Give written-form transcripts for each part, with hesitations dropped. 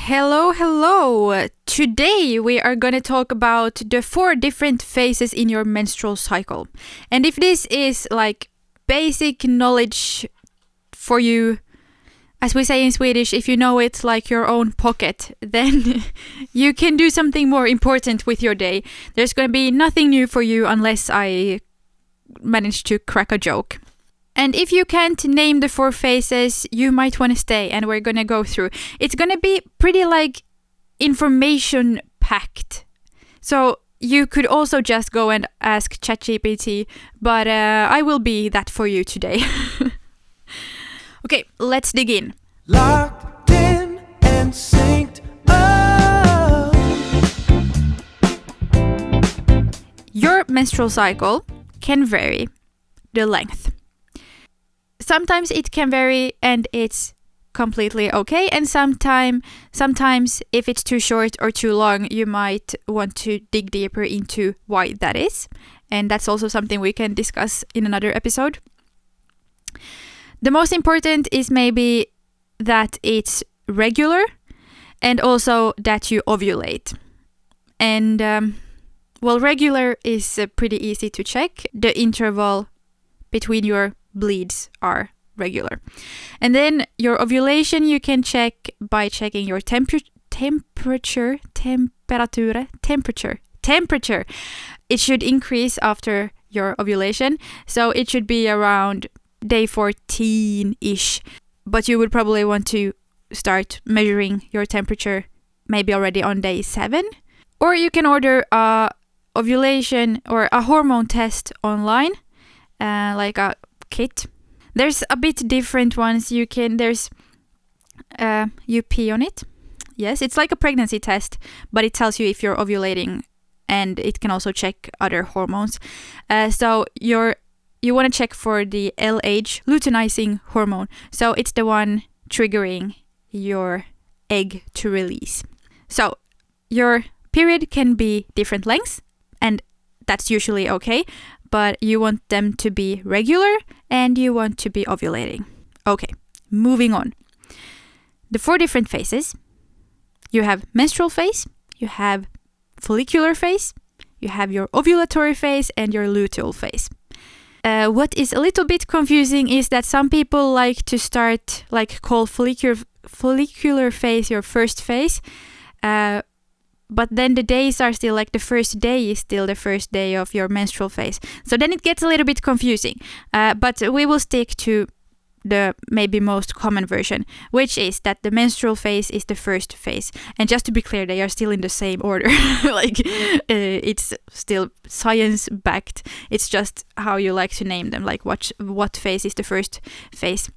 Hello, hello! Today we are going to talk about the 4 different phases in your menstrual cycle. And if this is like basic knowledge for you, as we say in Swedish, if you know it like your own pocket, then you can do something more important with your day. There's going to be nothing new for you unless I manage to crack a joke. And if you can't name the 4 phases, you might want to stay and we're going to go through. It's going to be pretty like information packed. So you could also just go and ask ChatGPT, but I will be that for you today. Okay, let's dig in. Locked in and synced up. Your menstrual cycle can vary the length. Sometimes it can vary and it's completely okay, and sometimes if it's too short or too long, you might want to dig deeper into why that is, and that's also something we can discuss in another episode. The most important is maybe that it's regular and also that you ovulate. And regular is pretty easy to check. The interval between your bleeds are regular. And then your ovulation you can check by checking your temperature. It should increase after your ovulation, so it should be around day 14-ish, but you would probably want to start measuring your temperature maybe already on day 7, or you can order a ovulation or a hormone test online, like a kit. There's a bit different ones. There's you pee on it. Yes, it's like a pregnancy test, but it tells you if you're ovulating, and it can also check other hormones. So you want to check for the LH, luteinizing hormone. So it's the one triggering your egg to release. So your period can be different lengths, and that's usually okay, but you want them to be regular and you want to be ovulating. Okay, moving on. The 4 different phases. You have menstrual phase, you have follicular phase, you have your ovulatory phase, and your luteal phase. What is a little bit confusing is that some people like to start, call follicular phase your first phase, but then the days are still the first day is still the first day of your menstrual phase. So then it gets a little bit confusing, but we will stick to the maybe most common version, which is that the menstrual phase is the first phase. And just to be clear, they are still in the same order. It's still science backed. It's just how you like to name them, like what phase is the first phase.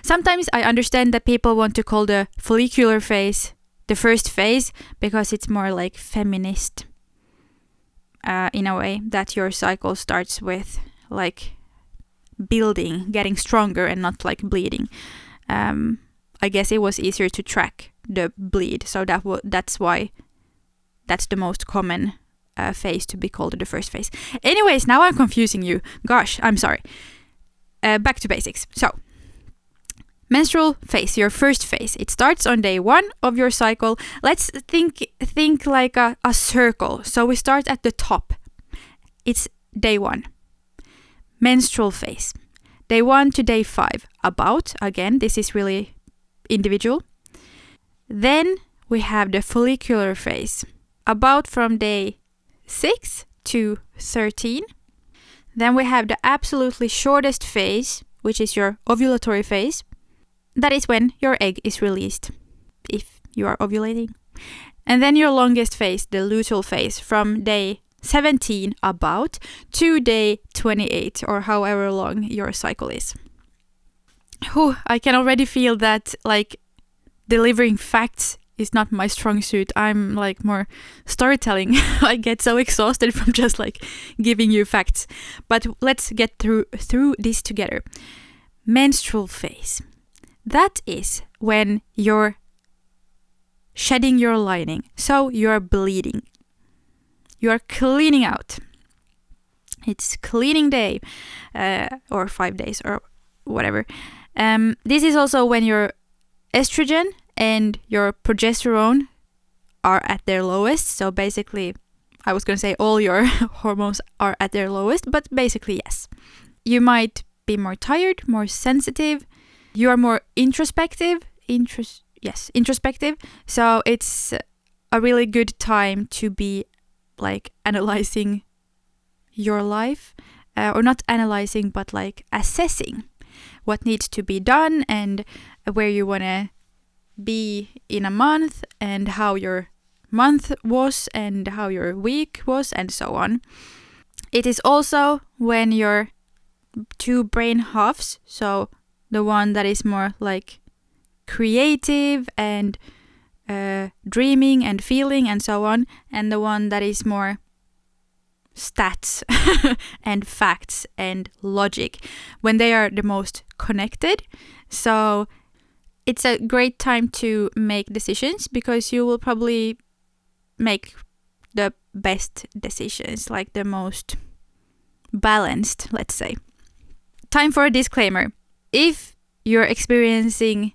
Sometimes I understand that people want to call the follicular phase the first phase because it's more like feminist in a way, that your cycle starts with building, getting stronger, and not bleeding. I guess it was easier to track the bleed, so that's why that's the most common phase to be called the first phase. Anyways, now I'm confusing you. Gosh, I'm sorry. Back to basics. So, menstrual phase, your first phase. It starts on day 1 of your cycle. Let's think like a circle. So we start at the top. It's day 1. Menstrual phase. Day 1 to day 5. Again, this is really individual. Then we have the follicular phase. About from day 6 to 13. Then we have the absolutely shortest phase, which is your ovulatory phase. That is when your egg is released, if you are ovulating. And then your longest phase, the luteal phase, from day 17 about to day 28, or however long your cycle is. I can already feel that delivering facts is not my strong suit. I'm more storytelling. I get so exhausted from just giving you facts. But let's get through this together. Menstrual phase. That is when you're shedding your lining. So you're bleeding. You're cleaning out. It's cleaning day, or 5 days or whatever. This is also when your estrogen and your progesterone are at their lowest. So basically, I was going to say all your hormones are at their lowest, but basically, yes. You might be more tired, more sensitive. You are more introspective. Introspective. So it's a really good time to be like analyzing your life, or not analyzing, but like assessing what needs to be done and where you want to be in a month and how your month was and how your week was and so on. It is also when your two brain halves, so the one that is more like creative and dreaming and feeling and so on, and the one that is more stats and facts and logic, when they are the most connected. So it's a great time to make decisions because you will probably make the best decisions, like the most balanced, let's say. Time for a disclaimer. If you're experiencing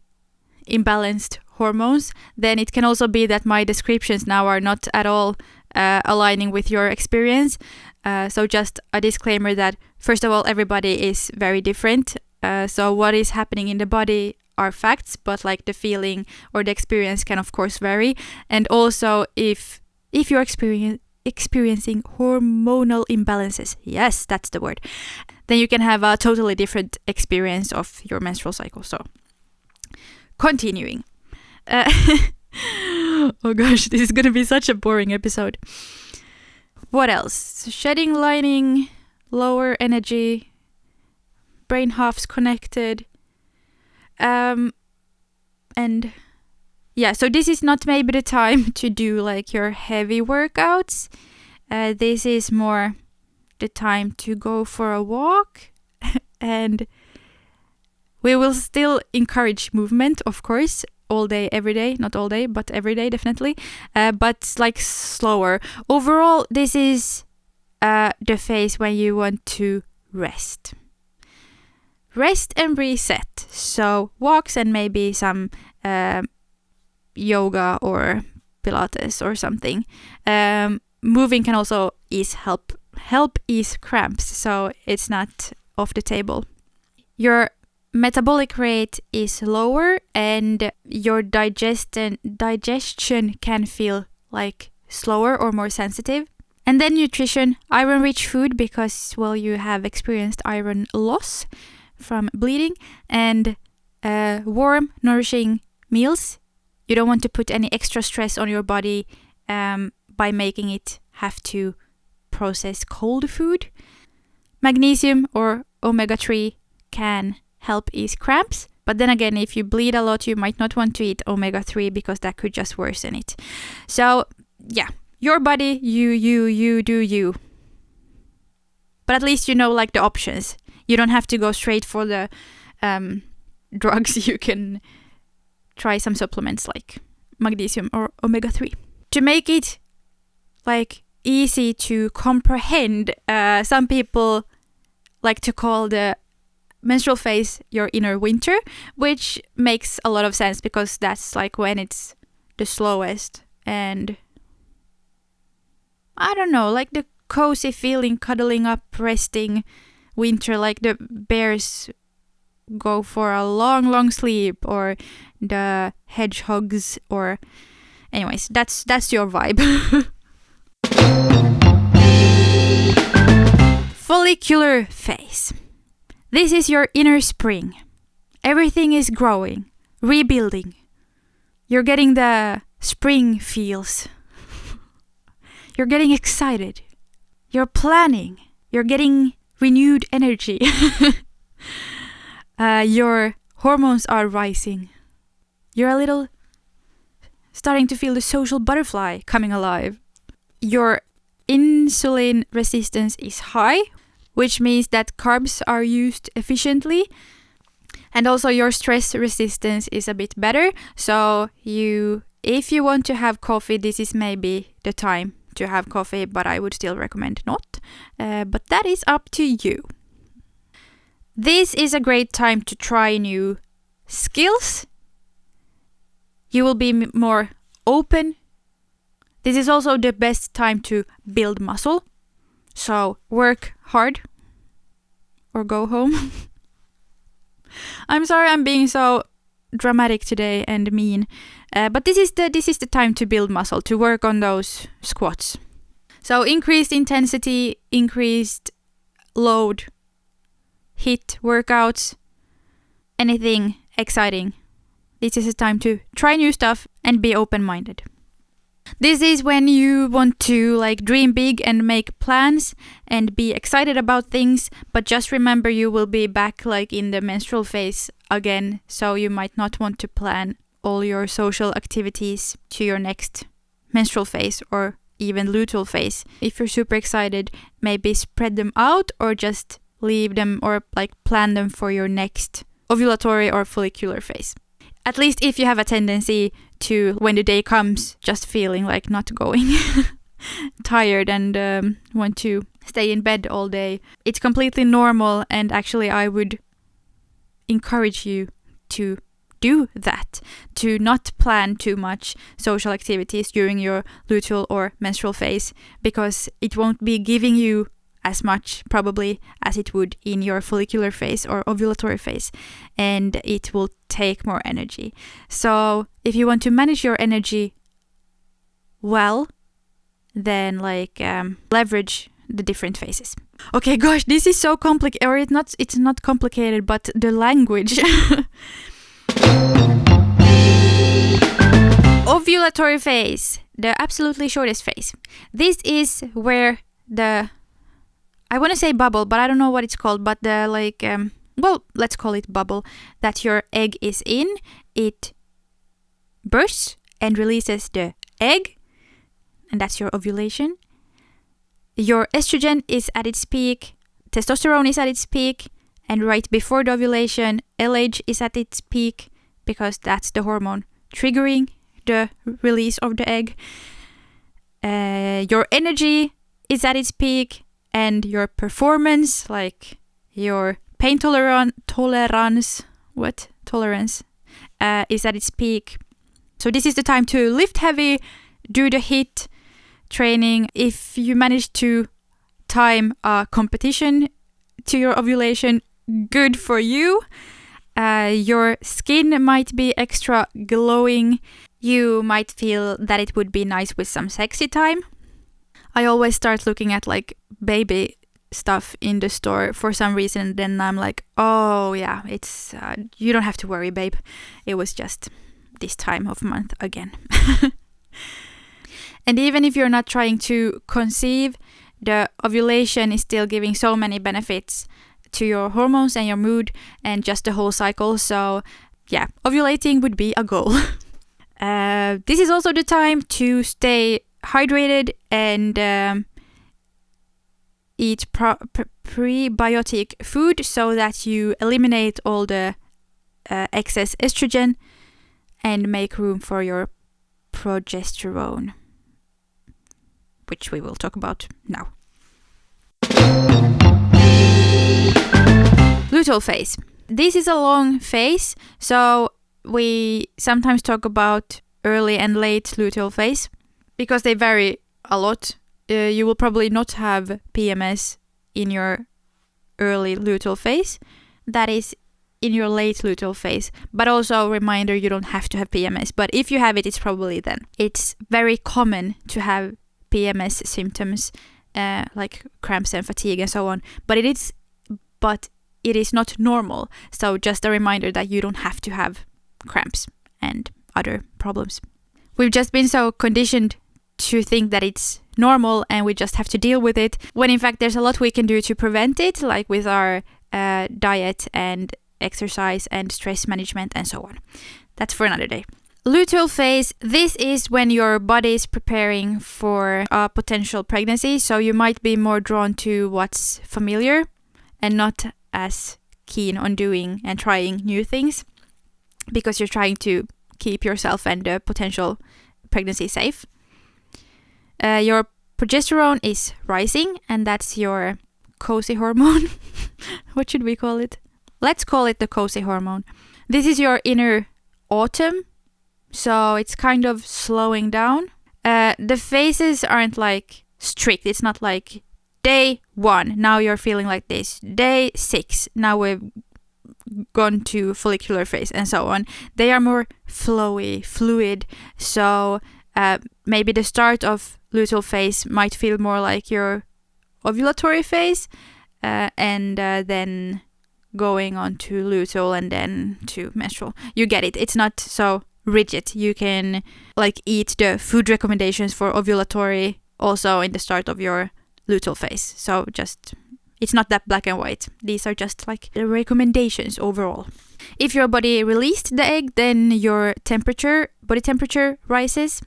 imbalanced hormones, then it can also be that my descriptions now are not at all aligning with your experience. So just a disclaimer that, first of all, everybody is very different. So what is happening in the body are facts, but like the feeling or the experience can of course vary. And also if you're experiencing hormonal imbalances, yes, that's the word, then you can have a totally different experience of your menstrual cycle. So continuing. Oh gosh, this is gonna be such a boring episode. What else? Shedding lining, lower energy, brain halves connected. And yeah, so this is not maybe the time to do like your heavy workouts. This is more the time to go for a walk. And we will still encourage movement, of course, all day, every day. Not all day, but every day, definitely. But like slower. Overall, this is the phase when you want to rest. Rest and reset. So walks and maybe some yoga or Pilates or something. Moving can also help ease cramps, so it's not off the table. Your metabolic rate is lower and your digestion can feel like slower or more sensitive. And then nutrition, iron-rich food, because, well, you have experienced iron loss from bleeding, and warm, nourishing meals. You don't want to put any extra stress on your body by making it have to process cold food. Magnesium or omega-3 can help ease cramps. But then again, if you bleed a lot, you might not want to eat omega-3 because that could just worsen it. So, yeah, your body, you do you. But at least you know like the options. You don't have to go straight for the drugs. You can try some supplements like magnesium or omega-3. To make it like easy to comprehend, some people like to call the menstrual phase your inner winter, which makes a lot of sense because that's like when it's the slowest and I don't know, like the cozy feeling, cuddling up, resting winter, like the bears go for a long sleep or the hedgehogs, or anyways, that's your vibe. Follicular phase. This is your inner spring. Everything is growing, rebuilding. You're getting the spring feels. You're getting excited. You're planning. You're getting renewed energy. Your hormones are rising. You're a little starting to feel the social butterfly coming alive. Your insulin resistance is high, which means that carbs are used efficiently. And also your stress resistance is a bit better. So if you want to have coffee, this is maybe the time to have coffee, but I would still recommend not. But that is up to you. This is a great time to try new skills You will be more open. This is also the best time to build muscle. So work hard or go home. I'm sorry I'm being so dramatic today and mean, but this is the time to build muscle, to work on those squats. So increased intensity, increased load, HIIT workouts, anything exciting. This is a time to try new stuff and be open-minded. This is when you want to dream big and make plans and be excited about things, but just remember you will be back in the menstrual phase again, so you might not want to plan all your social activities to your next menstrual phase or even luteal phase. If you're super excited, maybe spread them out or just leave them or plan them for your next ovulatory or follicular phase. At least if you have a tendency to, when the day comes, just feeling like not going, tired and want to stay in bed all day. It's completely normal, and actually I would encourage you to do that, to not plan too much social activities during your luteal or menstrual phase, because it won't be giving you as much probably as it would in your follicular phase or ovulatory phase, and it will take more energy. So if you want to manage your energy well, then leverage the different phases. Okay, gosh, this is so complicated, or it's not complicated, but the language. Ovulatory phase, the absolutely shortest phase. This is where I want to say bubble, but I don't know what it's called, but let's call it bubble, that your egg is in. It bursts and releases the egg, and that's your ovulation. Your estrogen is at its peak, testosterone is at its peak, and right before the ovulation, LH is at its peak, because that's the hormone triggering the release of the egg. Your energy is at its peak, and your performance, your pain tolerance, is at its peak. So this is the time to lift heavy, do the HIIT training. If you manage to time a competition to your ovulation, good for you. Your skin might be extra glowing. You might feel that it would be nice with some sexy time. I always start looking at baby stuff in the store for some reason. Then I'm like, oh yeah, it's you don't have to worry, babe. It was just this time of month again. And even if you're not trying to conceive, the ovulation is still giving so many benefits to your hormones and your mood and just the whole cycle. So yeah, ovulating would be a goal. This is also the time to stay hydrated and eat prebiotic food so that you eliminate all the excess estrogen and make room for your progesterone, which we will talk about now. Luteal phase. This is a long phase, so we sometimes talk about early and late luteal phase because they vary a lot. You will probably not have PMS in your early luteal phase. That is in your late luteal phase. But also, reminder, you don't have to have PMS. But if you have it, it's probably then. It's very common to have PMS symptoms like cramps and fatigue and so on. But it is not normal. So just a reminder that you don't have to have cramps and other problems. We've just been so conditioned to think that it's normal and we just have to deal with it, when in fact there's a lot we can do to prevent it, like with our diet and exercise and stress management and so on. That's for another day. Luteal phase, this is when your body is preparing for a potential pregnancy, so you might be more drawn to what's familiar and not as keen on doing and trying new things because you're trying to keep yourself and the potential pregnancy safe. Your progesterone is rising, and that's your cozy hormone. What should we call it? Let's call it the cozy hormone. This is your inner autumn So it's kind of slowing down. The phases aren't like strict. It's not like day 1, now you're feeling like this. Day 6, now we've gone to follicular phase, and so on. They are more flowy, fluid. So maybe the start of luteal phase might feel more like your ovulatory phase, and then going on to luteal and then to menstrual. You get it. It's not so rigid. You can like eat the food recommendations for ovulatory also in the start of your luteal phase. So just, it's not that black and white. These are just like the recommendations overall. If your body released the egg, then your body temperature rises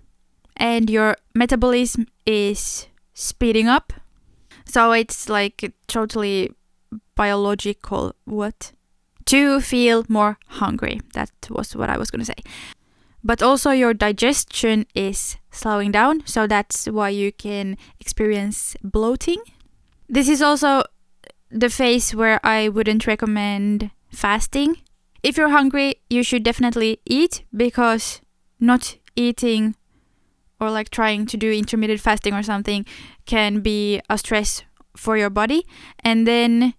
and your metabolism is speeding up. So it's like totally biological, to feel more hungry. That was what I was going to say. But also your digestion is slowing down, so that's why you can experience bloating. This is also the phase where I wouldn't recommend fasting. If you're hungry, you should definitely eat, because not eating or like trying to do intermittent fasting or something can be a stress for your body. And then,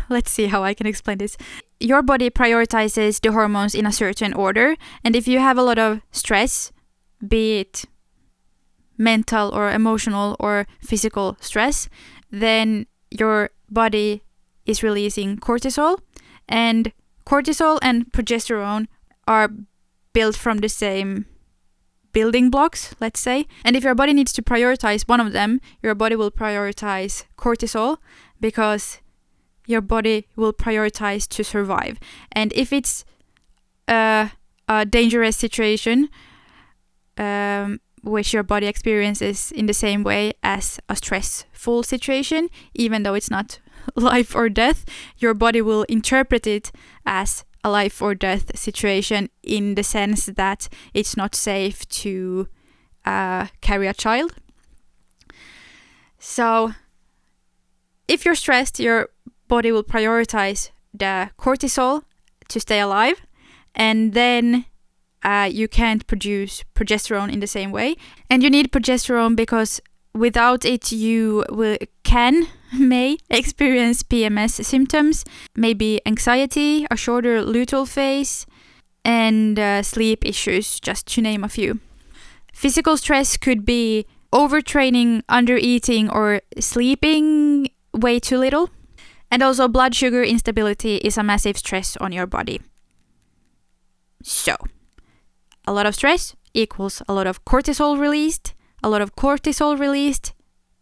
let's see how I can explain this. Your body prioritizes the hormones in a certain order, and if you have a lot of stress, be it mental or emotional or physical stress, then your body is releasing cortisol, and cortisol and progesterone are built from the same building blocks, let's say. And if your body needs to prioritize one of them, your body will prioritize cortisol, because your body will prioritize to survive. And if it's a dangerous situation, which your body experiences in the same way as a stressful situation, even though it's not life or death, your body will interpret it as a life or death situation, in the sense that it's not safe to carry a child. So if you're stressed, your body will prioritize the cortisol to stay alive, and then you can't produce progesterone in the same way. And you need progesterone because without it you may experience PMS symptoms, maybe anxiety, a shorter luteal phase, and sleep issues, just to name a few. Physical stress could be overtraining, undereating, or sleeping way too little. And also blood sugar instability is a massive stress on your body. So, a lot of stress equals a lot of cortisol released. A lot of cortisol released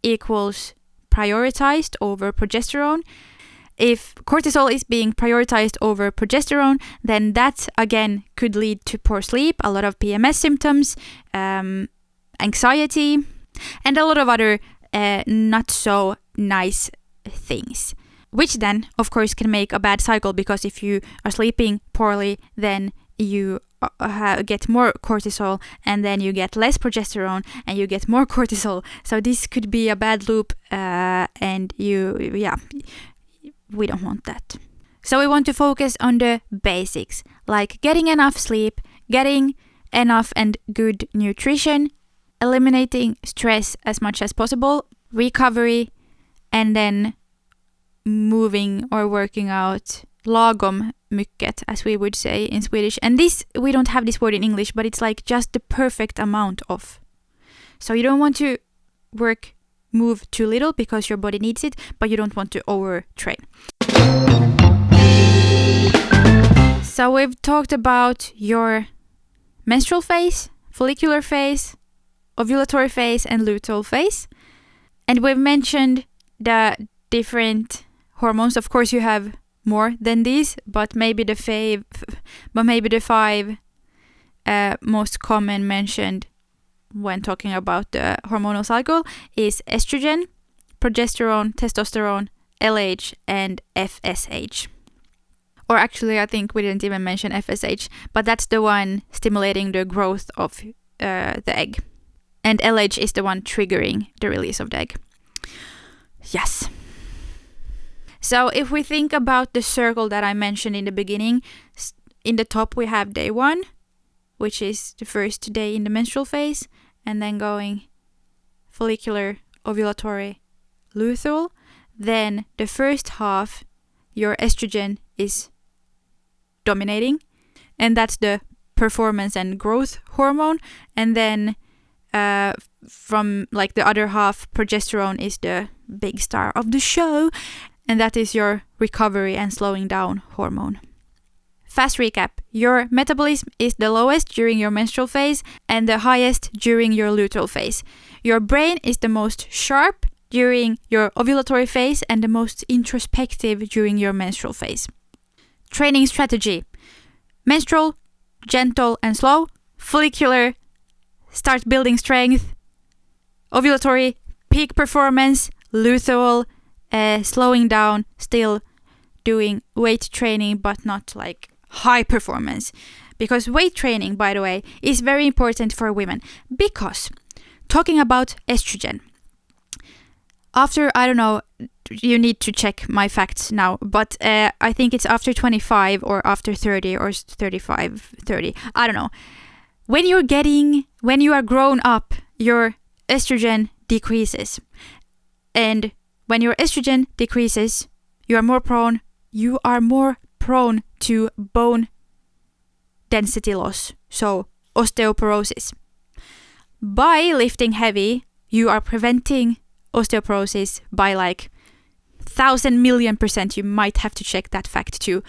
equals prioritized over progesterone. If cortisol is being prioritized over progesterone, then that again could lead to poor sleep, a lot of PMS symptoms, anxiety, and a lot of other not so nice things. Which then, of course, can make a bad cycle, because if you are sleeping poorly, then you get more cortisol, and then you get less progesterone, and you get more cortisol. So this could be a bad loop, and we don't want that. So we want to focus on the basics, like getting enough sleep, getting enough and good nutrition, eliminating stress as much as possible, recovery, and then moving or working out lagom mycket, as we would say in Swedish. And this, we don't have this word in English, but it's like just the perfect amount of. So you don't want to move too little because your body needs it, but you don't want to overtrain. So we've talked about your menstrual phase, follicular phase, ovulatory phase, and luteal phase. And we've mentioned the different hormones. Of course, you have more than these, but maybe the five most common mentioned when talking about the hormonal cycle is estrogen, progesterone, testosterone, LH, and FSH. Or actually, I think we didn't even mention FSH, but that's the one stimulating the growth of the egg. And LH is the one triggering the release of the egg. Yes. So if we think about the circle that I mentioned in the beginning, in the top we have day 1, which is the first day in the menstrual phase, and then going follicular, ovulatory, luteal. Then the first half, your estrogen is dominating, and that's the performance and growth hormone. And then from like the other half, progesterone is the big star of the show, and that is your recovery and slowing down hormone. Fast recap. Your metabolism is the lowest during your menstrual phase and the highest during your luteal phase. Your brain is the most sharp during your ovulatory phase and the most introspective during your menstrual phase. Training strategy. Menstrual, gentle and slow. Follicular, start building strength. Ovulatory, peak performance. Luteal, slowing down, still doing weight training, but not like high performance. Because weight training, by the way, is very important for women. Because talking about estrogen, after, I don't know, you need to check my facts now, but I think it's after 25 or after 30 or 35, 30, I don't know. When you are grown up, your estrogen decreases. And when your estrogen decreases, you are more prone to bone density loss, so osteoporosis. By lifting heavy, you are preventing osteoporosis by like 1,000,000,000%. You might have to check that fact too.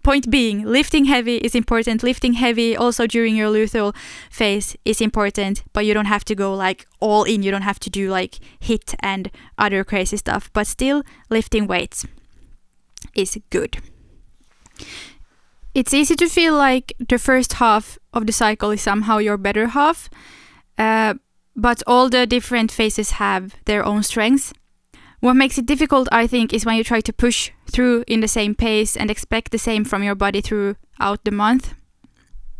Point being, lifting heavy is important. Lifting heavy also during your luteal phase is important, but you don't have to go like all in. You don't have to do like HIIT and other crazy stuff, but still lifting weights is good. It's easy to feel like the first half of the cycle is somehow your better half, but all the different phases have their own strengths. What makes it difficult, I think, is when you try to push through in the same pace and expect the same from your body throughout the month.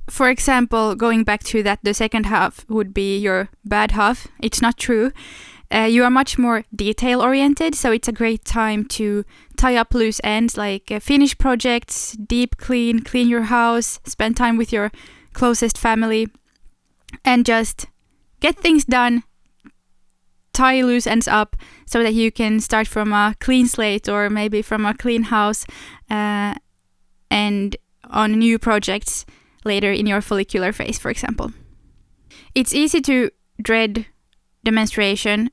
For example, going back to that the second half would be your bad half. It's not true. You are much more detail-oriented, so it's a great time to tie up loose ends, like finish projects, deep clean your house, spend time with your closest family, and just get things done, tie loose ends up so that you can start from a clean slate or maybe from a clean house and on new projects later in your follicular phase, for example. It's easy to dread the menstruation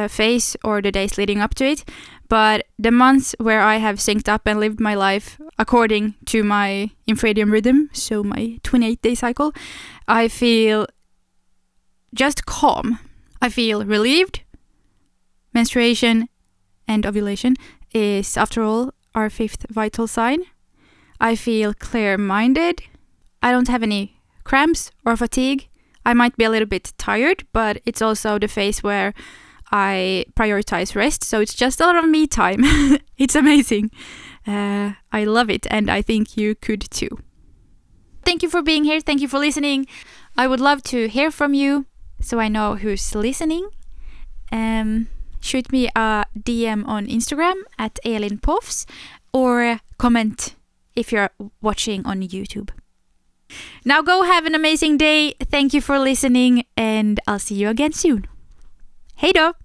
phase or the days leading up to it, but the months where I have synced up and lived my life according to my infradian rhythm, so my 28-day cycle, I feel just calm. I feel relieved. Menstruation and ovulation is, after all, our 5th vital sign. I feel clear-minded. I don't have any cramps or fatigue. I might be a little bit tired, but it's also the phase where I prioritize rest, so it's just a lot of me time. It's amazing. I love it, and I think you could too. Thank you for being here. Thank you for listening. I would love to hear from you, so I know who's listening. Shoot me a DM on Instagram at elinpofs, or comment if you're watching on YouTube. Now go have an amazing day. Thank you for listening, and I'll see you again soon. Hej då!